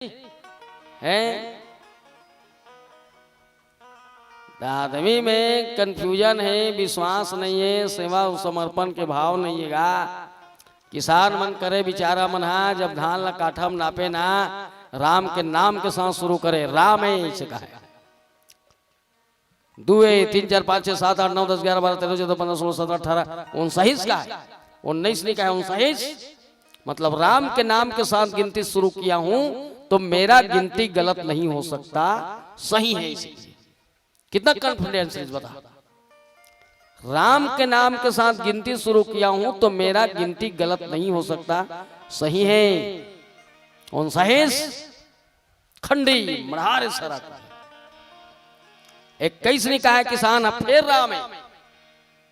है। आदमी में कंफ्यूजन है, विश्वास नहीं है, सेवा समर्पण के भाव नहीं है। किसान मन करे बेचारा मन हा जब धान ला काठम नापे ना राम के नाम के साथ शुरू करे। राम है इसे कहा है। 2 3 4 5 6 7 8 9 10 11 12 13 14 15 16 17 18 19 का है। 19 नहीं कहा 29 मतलब राम के नाम के साथ गिनती शुरू किया हूं तो मेरा गिनती गलत नहीं हो सकता, सही है। इसे कितना कॉन्फिडेंस है बता। राम के नाम के साथ गिनती शुरू किया हूं तो मेरा गिनती गलत नहीं हो सकता, सही है। 29 खंडी मढ़ार सरक 21 ने कहा है किसान फिर राम है,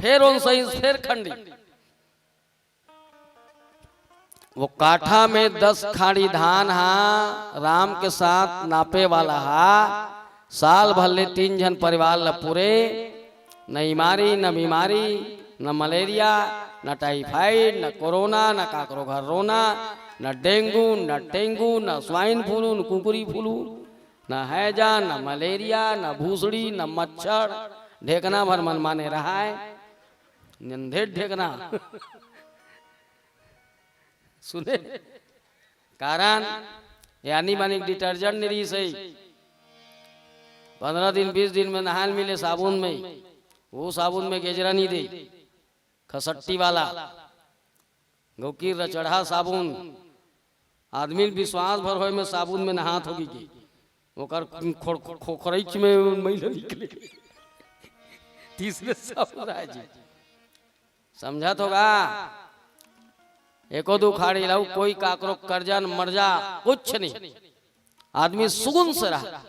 फिर 29 फिर खंडी। वो काठा में 10 खाड़ी धान हा राम के साथ नापे वाला हा। साल भर ले 3 जन परिवार ल पूरे, न बीमारी न बीमारी, न मलेरिया न टाइफाइड न कोरोना न काकरो घर रोना, न डेंगू न टेंगू न स्वाइन फ्लू न कुकुरी फ्लू, न हैजा न मलेरिया न भूसड़ी न मच्छर। ढेकना भर मन माने रहा है, नंधे ढेकना सुने कारण यानी मानी डिटर्जेंट नहीं सही। 15 दिन 20 दिन में नहाल मिले साबुन में, वो साबुन में गेजरा नहीं दे, खसट्टी वाला गौकी रचढ़ा साबुन। आदमी विश्वास भर हो में साबुन में नहात होगी की ओकर खोखरैच में मैला निकले तीसरे साबुन है जी। समझत होगा। एको दो खाड़ी लाऊ कोई काकरो कर्जा न मर्जा कुछ नहीं, आदमी सुगुन से रहा।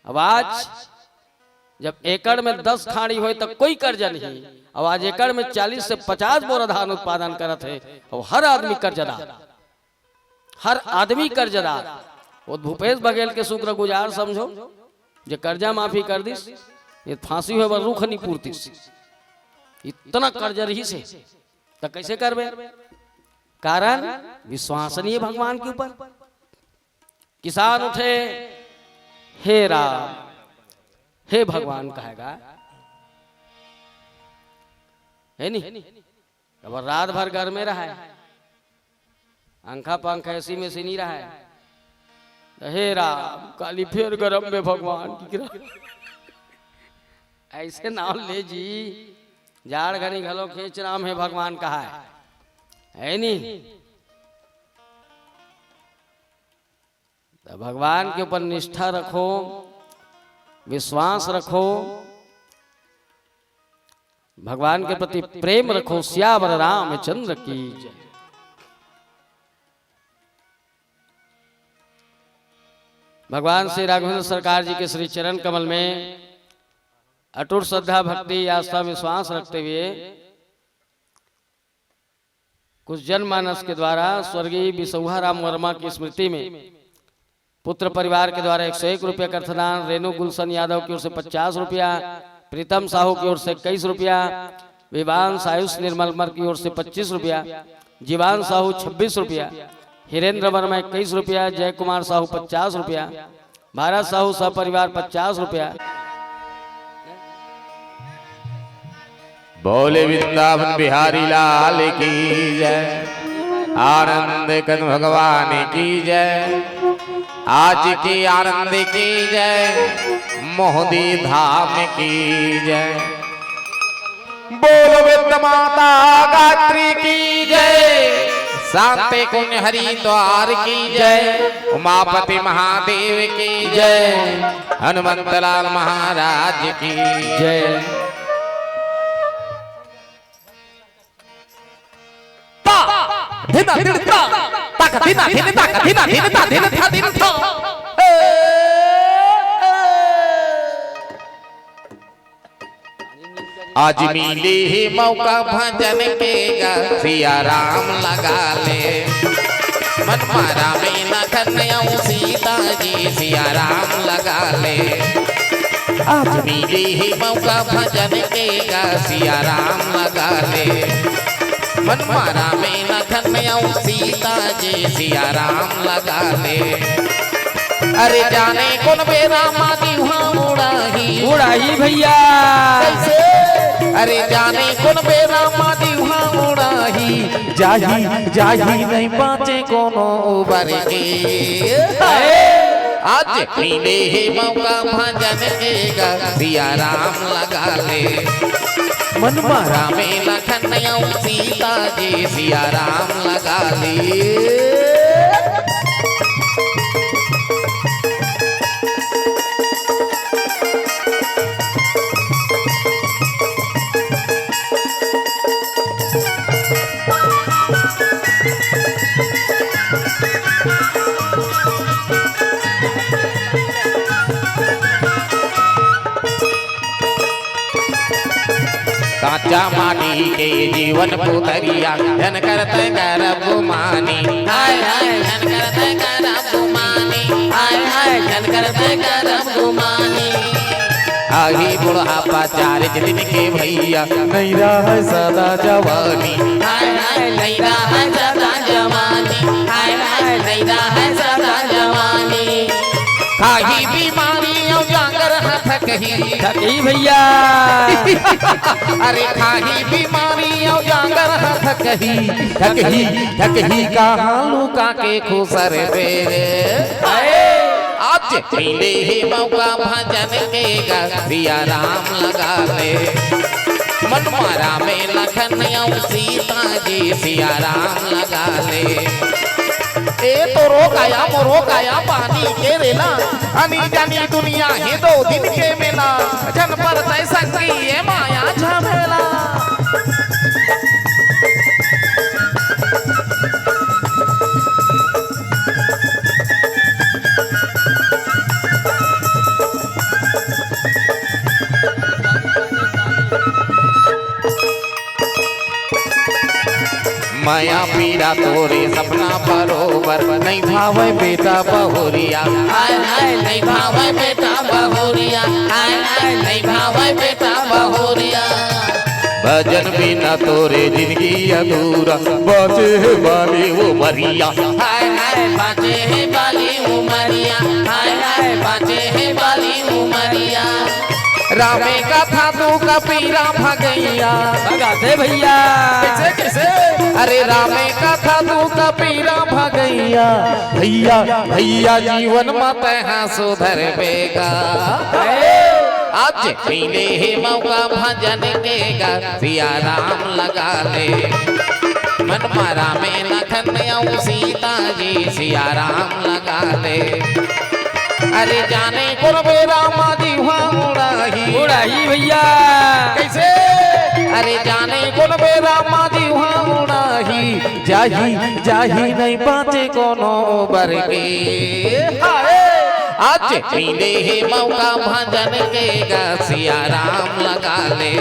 अब आज जब एकड़ में 10 खाड़ी हो तो कोई कर्जा नहीं। अब आज एकड़ में 40 से 50 बोरा धान उत्पादन करत है और हर आदमी कर्जदार, हर आदमी कर्जदार। वो भूपेश बघेल के शुक्र गुजार समझो जो कर्जा माफी कर दिस, ये फांसी हुए रूख नहीं पूर्ति। इतना कर्जा रही से तो कैसे करबे? कारण विश्वास नहीं है भगवान के ऊपर। किसान उठे, हे राम हे भगवान कहेगा है नहीं। अब रात भर घर में रहा है, अंखा पंखा ऐसी में से नहीं रहा है। तो हे राम काली फिर गरम में भगवान की ऐसे नाम ले जी। जाड़ घनी घलो खींच राम है भगवान कहा है नहीं। तो भगवान के ऊपर निष्ठा रखो, विश्वास रखो, भगवान के प्रति प्रेम रखो। सियावर रामचंद्र की जय। भगवान श्री राघवेंद्र सरकार जी के श्री चरण कमल में अटूट श्रद्धा भक्ति आस्था विश्वास रखते हुए कुछ जनमानस के द्वारा स्वर्गीय बिसौहा राम वर्मा की स्मृति में पुत्र परिवार के द्वारा 101 रुपया का अर्थदान, रेणु गुलशन यादव की ओर से 50 रुपया, प्रीतम साहू की ओर से 21 रुपया, विवान सायुष निर्मलमर की ओर से 25 रुपया, जीवान साहू 26 रुपया, हिरेंद्र वर्मा 21 रुपया, जय कुमार साहू 50 रुपया, भारत साहू सपरिवार 50 रुपया। बोले वृंदावन बिहारी लाल की जय, आनंद कंद भगवान की जय, आज की आनंद की जय, मोहदी धाम की जय। बोलो वृंद माता गायत्री की जय, शांति कुंज हरिद्वार की जय, उमापति महादेव की जय, हनुमंतलाल महाराज की जय। धिना धिना ताका धिना धिना ताका धिना धिना ता धिना था धिना था। आज मिले ही मौका भजन के गा, सिया राम लगा ले मन मारा में न कन्हैया सीता जी, सिया राम लगा ले। आज मिले ही मौका भजन के गा, सिया राम लगा ले मन मारा में लखन और सीता जी सिया राम लगा ले। अरे जाने कौन बेरा मादी वहाँ उड़ाही उड़ाही भैया कैसे। अरे जाने कौन बेरा मादी वहाँ उड़ाही जाही जाही नहीं बाँचे कोनो उबर के। आज पीले ही मौका भजन के सिया राम लगा ले। मन मारा में लखन और सीता जी सिया राम लगा ले। काचा माटी के जीवन पुतरिया धन करते गर्भ मानी हाय हाय धन करते गर्भ मानी हाय हाय धन करते गर्भ मानी। आही बुढ़ापा 4 दिन के भैया नहीं रहा सदा जवानी हाय हाय नहीं रहा सदा जवानी हाय हाय नहीं रहा सदा जवानी। खाही बीमारी और जागर थकही थकी भैया अरे खाही बीमारी और जागर थकही थकही थकही का हालू का के खुसर बेरे। आज पीले ही मौका भजन के सिया राम लगा ले। मन मारा में लखन और सीता जी सिया राम लगा ले। ए तो रोक आया पानी के रेला अनी जानी दुनिया ही 2 दिन के मेला जन पर तय संगी ये माया झमेला। माया पीड़ा तोरे सपना बरोबर नहीं भावे बेटा बहुरिया हाय हाय नहीं भावे बेटा बहुरिया हाय हाय नहीं भावे बेटा बहुरिया। भजन बिना तोरे जिंदगी अधूरा बाजे है बाली उमरिया हाय हाय बाजे है बाली उमरिया हाय हाय बाजे है बाली उमरिया। रामे का था तू कपीरा भगैया भगाते भैया कैसे कैसे। अरे रामे का था तू कपीरा भगैया भैया भैया जीवन मत है सुधर बेगा। आज पीले ही मौका भजन के सिया राम लगा ले। मन मारा में लखन और सीता जी सिया राम लगा ले। अरे जाने कौन बेरा मादी वहाँ उड़ाही भैया कैसे। अरे जाने कौन बेरा मादी वहाँ उड़ाही जाही जाही नहीं बाँचे कोनो बर के। आज पीले ही मौका भजन के सिया राम लगा ले।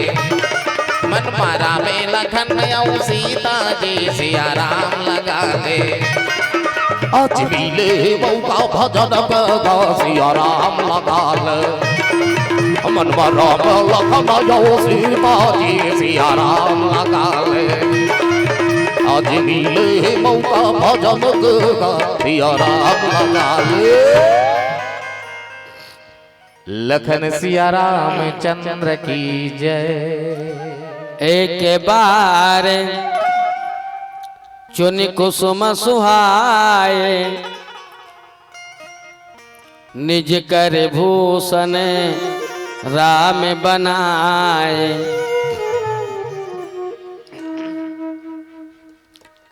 मन मारा में लखन और सीता जी सिया राम लगा ले। आज पीले मौका भजन के सिया राम लगा ले। मन मारा में लखन और सीता जी सिया राम लगा ले। आज पीले मौका भजन के सिया राम लगा ले। लखन सिया राम चंद्र की जय। एक बार चुन कुसुम सुहाए निज कर भूषण राम बनाए।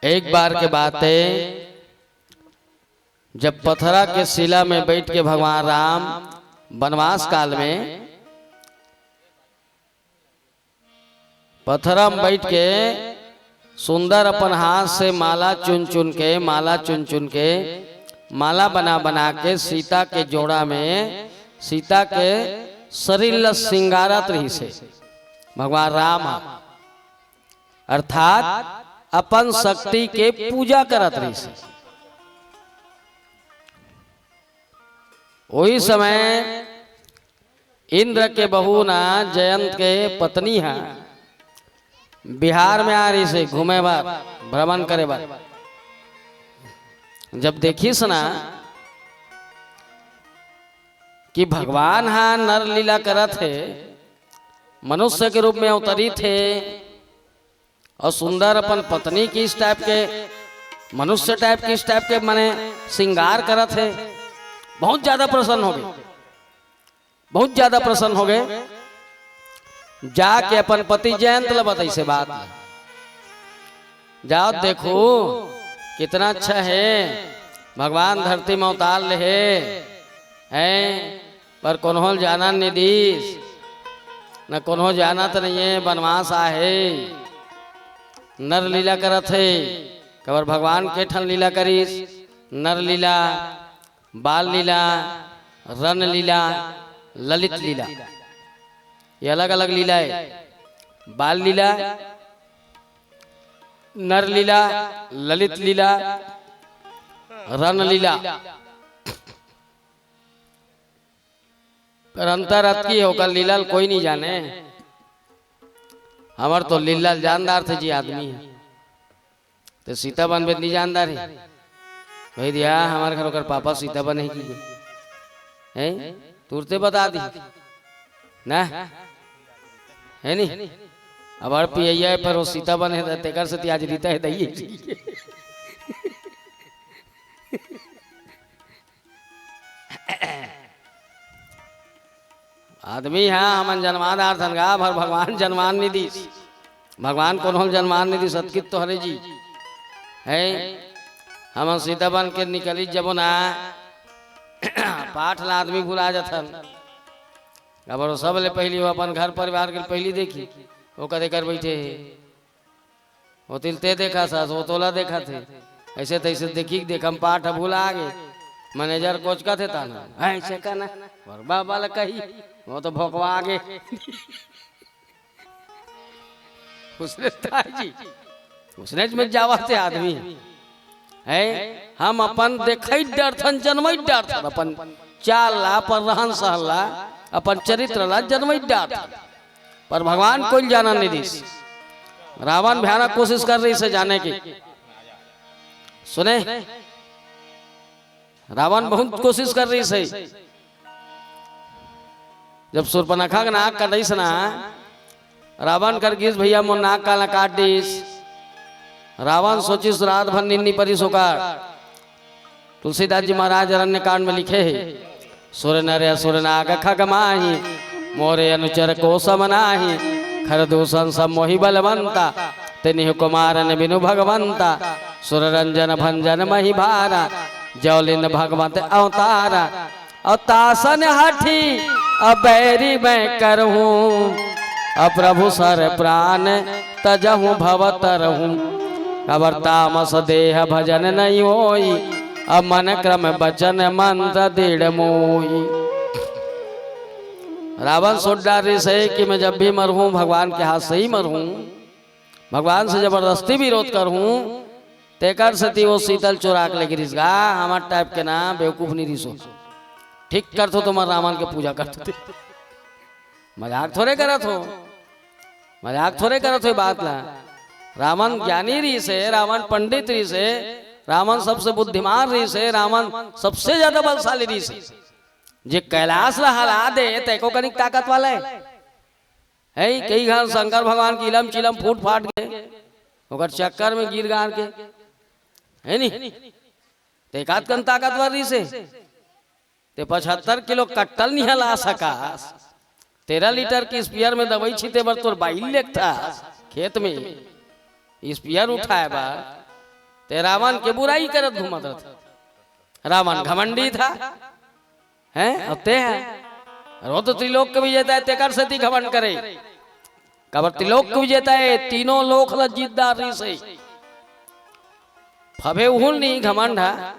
एक बार के बात है जब पथरा के शिला में बैठ के भगवान राम वनवास काल में पथरा में बैठ के सुंदर अपन हाथ से माला चुन चुन के माला बना बना के सीता के जोड़ा में सीता के शरीर ल श्रृंगारत रही से भगवान राम अर्थात अपन शक्ति के पूजा करत रही से। वही समय इंद्र के बहू ना जयंत के पत्नी है बिहार में आ रही से घूमे बार भ्रमण करे बार जब देखिस ना कि भगवान हाँ नर लीला करत है, मनुष्य के रूप में अवतरित थे और सुंदर अपन पत्नी की इस टाइप के मनुष्य टाइप की इस टाइप के माने श्रृंगार करत है। बहुत ज्यादा प्रसन्न हो गए, बहुत ज्यादा प्रसन्न हो गए। जाके अपन पति जयंत लबत ऐसे बात जाओ देखो कितना अच्छा है, भगवान धरती में उतार ले है पर कोन्होल जाना निदीश न कोन्हो जाना तो नहीं है, बनवास आहे नर लीला करत है। कबर भगवान के ठन लीला करीस, नर लीला, बाल लीला, रन लीला, ललित लीला, ये अलग अलग लीला है। बाल लीला, नर लीला, ललित लीला, रन लीला। पर अंतर अतकी होकर लीलाल कोई नहीं जाने। हमार तो लीलाल जानदार थे जी आदमी है तो सीता बन बेद नहीं जानदार है भाई दिया हमारे घर होकर पापा सीता बन नहीं की है तुरते बता दी ना है नहीं। अब और पिया पर वो सीता बन है तेकर से आज रीता है दही आदमी है हमन जन्मादार धनगा भर भगवान जन्मान निधि, भगवान कौन हो जन्मान निधि सतकित तो हरे जी है। हम सीता बन के निकली जब ना पाठ ला आदमी भुला जाथन। अब सब ले पहली वो अपन घर परिवार के पहली देखी वो कदे कर बैठे वो तिलते देखा था वो तोला देखा थे ऐसे तैसे देखी देखम पाठ भूला आगे मैनेजर कोच का थे ताना ऐसे का ना बरबा वाला कही वो तो भोकवा आगे उसने जी उसने में जावा थे आदमी है। हम अपन देखई डरथन जन्मई डरथन अपन चाल ला पर रहन सहला अपन चरित्र ला जन्मई डरथन पर भगवान कोई जाना नहीं दी। रावण भयानक कोशिश कर रही से जाने की सुने रावण बहुत कोशिश कर रही से जब सुर्पनखा का नाक काट दीस ना रावण कर गिस भैया मोर नाक का काट दीस। रावण सोची रात भर निन्नी परिस होकर तुलसीदास जी महाराज अरण्य कांड में लिखे है सुर नर असुर नाग खग माही मोरे अनुचर को समनाही खर दूषण सब मोहि बलवंता तेनि कुमार ने बिनु भगवंता सुर रंजन भंजन मही भारा जौलिन भगवंत अवतारा अवतासन हठी अबैरी मैं करहूँ अप्रभु सर प्राण तजहूँ भवतरहूँ कबर तामस देह भजन नहीं होई अब मन क्रम बचन मंत्र दृढ़ मोई। रावण सोच डाल रही से कि मैं जब भी मरूं भगवान के हाथ से ही मरूं, भगवान से जबरदस्ती विरोध करूं तेकर सती वो शीतल चुरा के लेके रिसगा हमार टाइप के ना बेवकूफ नहीं रिसो ठीक कर तो तुम्हारे रावण के पूजा करते मजाक थोड़े करत हो, मजाक थोड़े करत हो बात ला। रावण ज्ञानी रही से, रावण पंडित रही से, रावण सबसे बुद्धिमान रही से, रावण सबसे ज्यादा बलशाली रही से। जे कैलाश ला हला दे तेको कनिक ताकत वाला है कई घर शंकर भगवान की इलम चिलम फूट फाट गए ओकर चक्कर में गिर गार के है नी तेकात कन ताकतवर रही से ते 75 किलो कट्टल नहीं ला सका। 13 लीटर की स्पीयर में दवाई छीते बर तोर बाइल लेक था खेत में स्पीयर उठाए बा ते रावण के बुराई करत घूमत था। रावण घमंडी था हैं होते हैं रो तो त्रिलोक के विजेता है तेकर सती घमंड करे कबर त्रिलोक के विजेता है तीनों लोक ल जीतदार रही से फबे उहुल नहीं घमंड है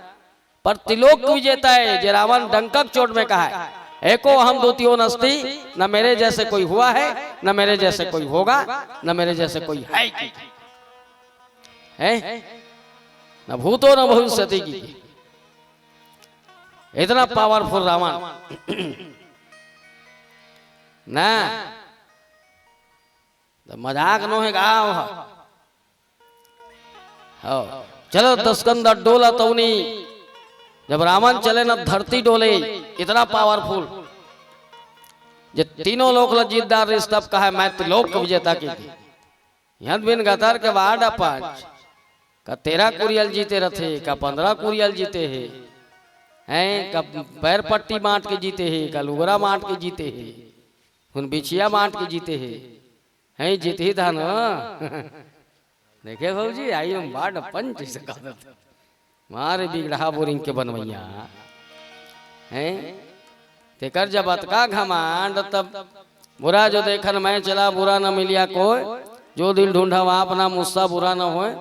पर त्रिलोक के विजेता है जे रावण डंकक चोट में कहा है एको हम द्वितीयो नस्ती न मेरे जैसे कोई हुआ है न मेरे जैसे कोई होगा न मेरे जैसे कोई है न भूतो न भविष्यति की। इतना पावरफुल रावण ना तो मजाक नो है गाँव हो। चलो दस्कंदर डोला तौनी जब रावण चले ना धरती डोले, इतना पावरफुल जे तीनों लोग लज्जितदार रिश्तब का है मैं त्रिलोक विजेता की यंत बिन गतर के वार्ड पांच का 13 कुरियल जीते रथे का 15 कुरियल जीते हैं का पैर पट्टी बांट के जीते हैं का लुगरा बांट के जीते हैं उन बिछिया बांट के जीते हैं जीत ही था ना। देखे भाजी आई हम वार्ड पंच से कहा मारे बिगड़ा बोरिंग के बनवैया हैं तेकर जब अतका घमांड तब बुरा जो देखन मैं चला बुरा न मिलिया कोई जो दिल ढूंढा वहां अपना मुस्सा बुरा न होए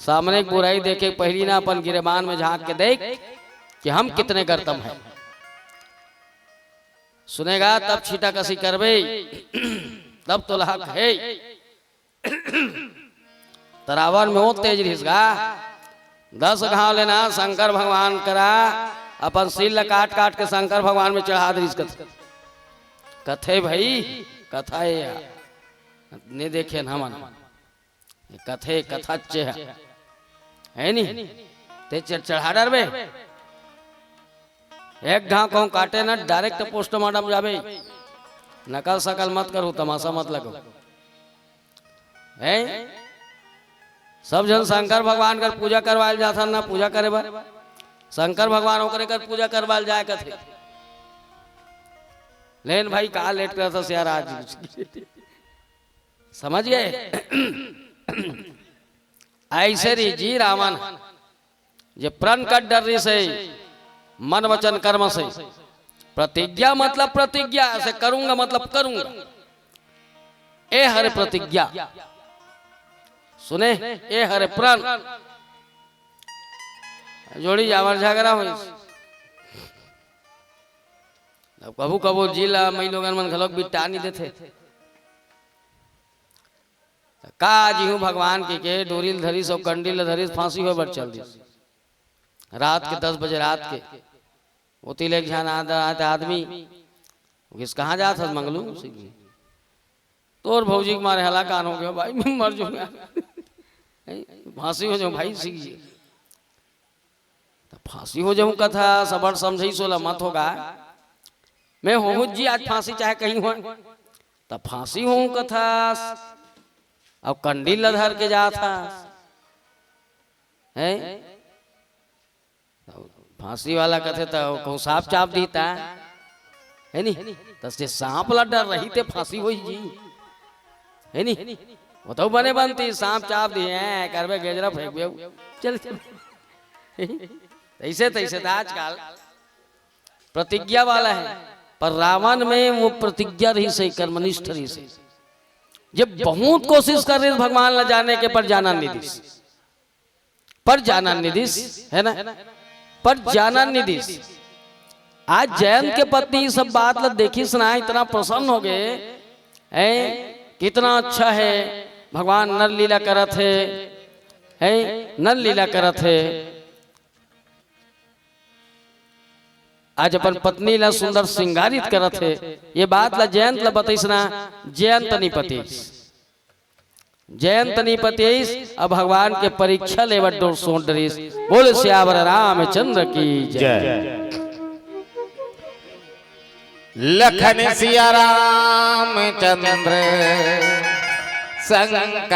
सामने की बुराई देखे पहली ना अपन गिरेबान में झांक के देख कि हम कितने गर्तम हैं। सुनेगा तब छीटा कसी करबे तब तो लाख है तरावन में हो तेज रिसगा 10 घाव लेना शंकर भगवान करा अपन सिल काट काट के शंकर भगवान में चढ़ा दीस कथे भाई कथा ने देखे न मन कथे कथाच्य है नी ते चढ़ा डर बे एक घाव कहूं काटे ना डायरेक्ट पोस्टमार्टम जाबे नकल सकल मत करो तमाशा मत लगो है। सब जन शंकर भगवान कर पूजा करवाल जाता ना पूजा करे बार शंकर भगवान होकर कर पूजा करवाल जाए कथे लेकिन भाई कहा लेट कर था यार आज समझ गए। ऐसे री जी रावण जे प्रण कर डर रही से मन वचन कर्म से प्रतिज्ञा मतलब प्रतिज्ञा से करूंगा मतलब करूंगा ए हरे प्रतिज्ञा सुने ए हरे प्रण जोड़ी जावर झगड़ा हुई कबू कबू जिला मई लोग मन घलोक बिटा नहीं देते का जी हूँ भगवान के डोरिल धरी सो कंडील धरी फांसी हो बट चल दी रात के 10 बजे रात के होती ले आते आदमी किस कहाँ जा था मंगलू तोर भौजी के मारे हला कान हो गया भाई मैं मर जाऊंगा फांसी हो जाऊं भाई सीखिए फांसी हो जाऊं कथा सबर समझी सोला मत होगा मैं हूँ जी आज फांसी चाहे कहीं हो तब फांसी हूँ कथा अब कंडील धर के जा था है फांसी वाला कथे तो कहूँ सांप चाप दीता है नी तसे सांप ला डर रही थे फांसी हुई जी है नी वो तो बने बनती सांप चाप दिए करवे गेजरा फेंक चल चल ऐसे तैसे आजकल प्रतिज्ञा वाला है पर रावण में वो प्रतिज्ञा रही से कर्मनिष्ठ रही से जब बहुत कोशिश कर रहे भगवान ला जाने के पर जाना निदिश है ना पर जाना निदिश। आज जयंत के पत्नी सब बात ला देखी सुना इतना प्रसन्न हो गए कितना अच्छा है भगवान नर लीला करत है नर लीला करत है। आज अपन पत्नी ला सुंदर श्रृंगारित करत है ये बात ला जयंत ला बतैसना जयंत नहीं पतेस अब भगवान के परीक्षा लेवट डोर सोट डरीस बोले श्यावर रामचंद्र की जय। लखन सिया रामचंद्र शंकर